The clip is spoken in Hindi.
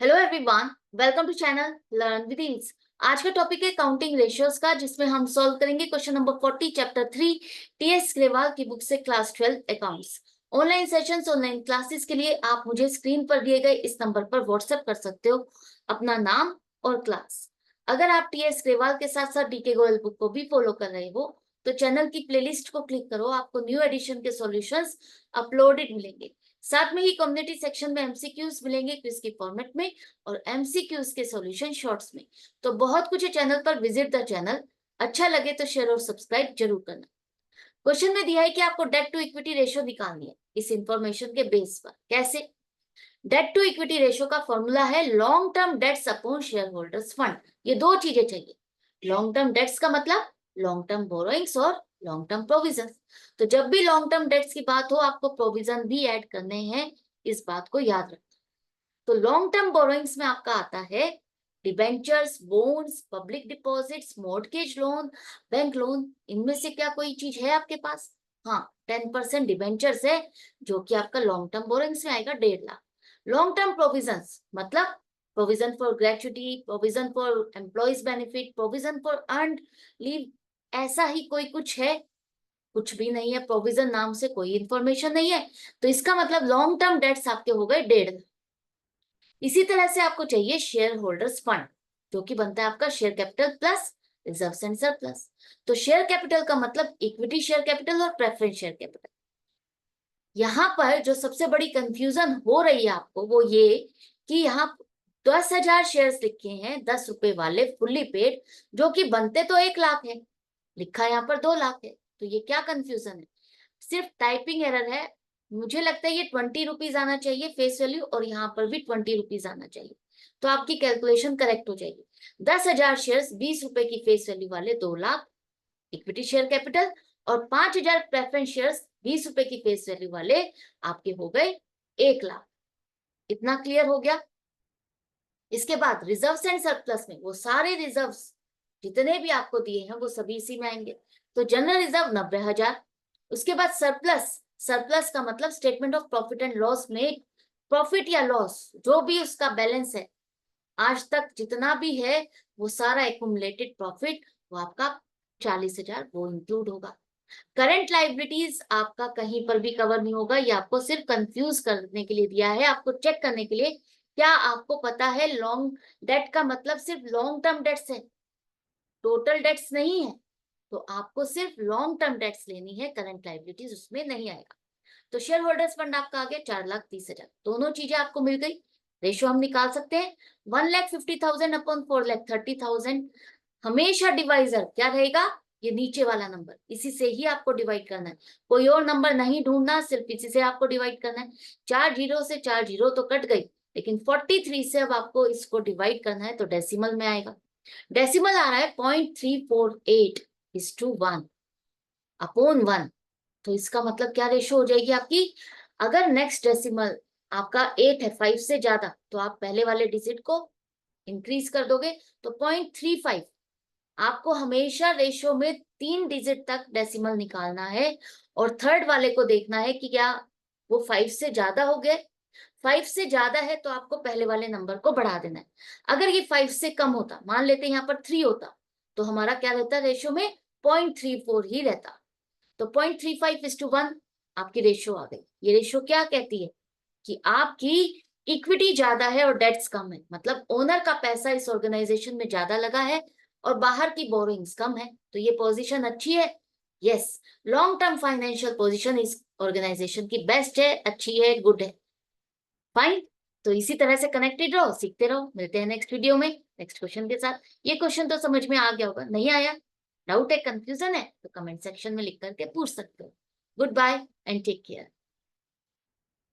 Hello everyone, welcome to channel learn with ease. आज का टॉपिक है काउंटिंग रेशियोज का, जिसमें हम सॉल्व करेंगे question number 40 chapter 3 TS Grewal की बुक से class 12 accounts. Online sessions, online classes के लिए आप मुझे स्क्रीन पर दिए गए इस नंबर पर व्हाट्सएप कर सकते हो अपना नाम और क्लास। अगर आप टीएस ग्रेवाल के साथ साथ डीके गोयल बुक को भी फॉलो कर रहे हो तो चैनल की प्लेलिस्ट को क्लिक करो, आपको न्यू एडिशन के सॉल्यूशंस अपलोडेड मिलेंगे। साथ में ही कम्युनिटी सेक्शन में एमसीक्यूज मिलेंगे क्विज के फॉर्मेट में और एमसीक्यूज के सॉल्यूशन शॉर्ट्स में। तो बहुत कुछ है चैनल पर, विजिट द चैनल। अच्छा लगे तो शेयर और सब्सक्राइब जरूर करना। क्वेश्चन में दिया है कि आपको डेट टू इक्विटी रेशियो निकालनी है। इस इंफॉर्मेशन के बेस पर कैसे? डेट टू इक्विटी रेशियो का फॉर्मूला है long term debts upon share holders fund. ये दो चीजें चाहिए। लॉन्ग टर्म डेट्स का मतलब लॉन्ग टर्म बोरोइंग्स और लॉन्ग टर्म प्रोविजन। तो जब भी लॉन्ग टर्म डेट्स की बात हो आपको प्रोविजन भी ऐड करने हैं, इस बात को याद रखना। तो लॉन्ग टर्म बोरोइंग्स में आपका आता है debentures, bonds, public deposits, mortgage loan, bank loan. इनमें से क्या कोई चीज है आपके पास? हाँ, 10% डिबेंचर्स है जो कि आपका लॉन्ग टर्म बोरोइंग्स में आएगा, 1.5 लाख। लॉन्ग टर्म प्रोविजंस मतलब provision for gratuity, provision for employees benefit, provision for earned leave. ऐसा ही कोई कुछ है? कुछ भी नहीं है। प्रोविजन नाम से कोई इंफॉर्मेशन नहीं है, तो इसका मतलब लॉन्ग टर्म डेट्स आपके हो गए 1.5 लाख। इसी तरह से आपको चाहिए शेयर होल्डर्स फंड, जो कि बनता है आपका share capital plus reserves and surplus. तो शेयर कैपिटल का मतलब इक्विटी शेयर कैपिटल और प्रेफरेंस शेयर कैपिटल। यहाँ पर जो सबसे बड़ी कंफ्यूजन हो रही है आपको वो ये कि यहाँ 10,000 शेयर्स लिखे हैं, 10 रुपए वाले फुल्ली पेड, जो कि बनते तो 1 लाख है, लिखा यहाँ पर 2 लाख है। तो ये क्या कंफ्यूजन है? सिर्फ टाइपिंग एरर है। मुझे लगता है ये 20 रुपीज आना चाहिए फेस वैल्यू, और यहाँ पर भी 20 रुपीज आना चाहिए, तो आपकी कैलकुलेशन करेक्ट हो जाएगी। 10,000 शेयर्स 20 रुपए की फेस वैल्यू वाले 2 लाख इक्विटी शेयर कैपिटल, और 5,000 प्रेफरेंस शेयर्स 20 रुपए की फेस वैल्यू वाले आपके हो गए 1 लाख। इतना क्लियर हो गया? इसके बाद रिजर्व्स एंड सरप्लस में वो सारे रिजर्व्स जितने भी आपको दिए हैं वो सभी इसी में आएंगे। तो जनरल रिजर्व 90,000। उसके बाद सरप्लस, सरप्लस का मतलब statement of profit and loss में प्रॉफिट या लॉस जो भी उसका बैलेंस है आज तक जितना भी है, वो सारा एक्यूमुलेटेड प्रॉफिट, वो आपका 40,000 वो इंक्लूड होगा। करंट लाइबिलिटीज आपका कहीं पर भी कवर नहीं होगा, ये आपको सिर्फ कंफ्यूज करने के लिए दिया है, आपको चेक करने के लिए। क्या आपको पता है लॉन्ग डेट का मतलब सिर्फ लॉन्ग टर्म डेट्स है, टोटल डेट्स नहीं है। तो आपको सिर्फ लॉन्ग टर्म डेट्स लेनी है, करंट लाइबिलिटीज उसमें नहीं आएगा। तो शेयर होल्डर्स फंड आपका आ गया 4,30,000। दोनों चीजें आपको मिल गई। रेशो हम निकाल सकते हैं 1,50,000 अपॉन 4,30,000। हमेशा डिवाइजर क्या रहेगा? ये नीचे वाला नंबर, इसी से ही आपको डिवाइड करना है। कोई और नंबर नहीं ढूंढना, सिर्फ इसी से आपको डिवाइड करना है। 4 जीरो से 4 जीरो तो कट गई, लेकिन 43 से अब आपको इसको डिवाइड करना है तो डेसिमल में आएगा। डेसिमल आ रहा है 0.348:1 अपॉन 1। तो इसका मतलब क्या रेशो हो जाएगी आपकी? अगर नेक्स्ट डेसिमल आपका 8 है, 5 से ज्यादा, तो आप पहले वाले डिजिट को इंक्रीज कर दोगे तो 0.35। आपको हमेशा रेशो में 3 डिजिट तक डेसिमल निकालना है, और थर्ड वाले को देखना है कि क्या वो 5 से ज्यादा हो गए। 5 से ज्यादा है तो आपको पहले वाले नंबर को बढ़ा देना है। अगर ये 5 से कम होता, मान लेते हैं यहाँ पर 3 होता, तो हमारा क्या रहता? रेशो में 0.34 ही रहता। तो 0.35:1 आपकी रेशो आ गई। ये रेशो क्या कहती है? कि आपकी इक्विटी ज्यादा है और डेट्स कम है, मतलब ओनर का पैसा इस ऑर्गेनाइजेशन में ज्यादा लगा है और बाहर की बोरोइंग्स कम है। तो ये पोजीशन अच्छी है। Yes, long term financial position इस ऑर्गेनाइजेशन की बेस्ट है, अच्छी है, गुड है, फाइन। तो इसी तरह से कनेक्टेड रहो, सीखते रहो। मिलते हैं नेक्स्ट वीडियो में नेक्स्ट क्वेश्चन के साथ। ये क्वेश्चन तो समझ में आ गया होगा, नहीं आया, डाउट है, कंफ्यूजन है, तो कमेंट सेक्शन में लिख करके पूछ सकते हो। Good bye and take care.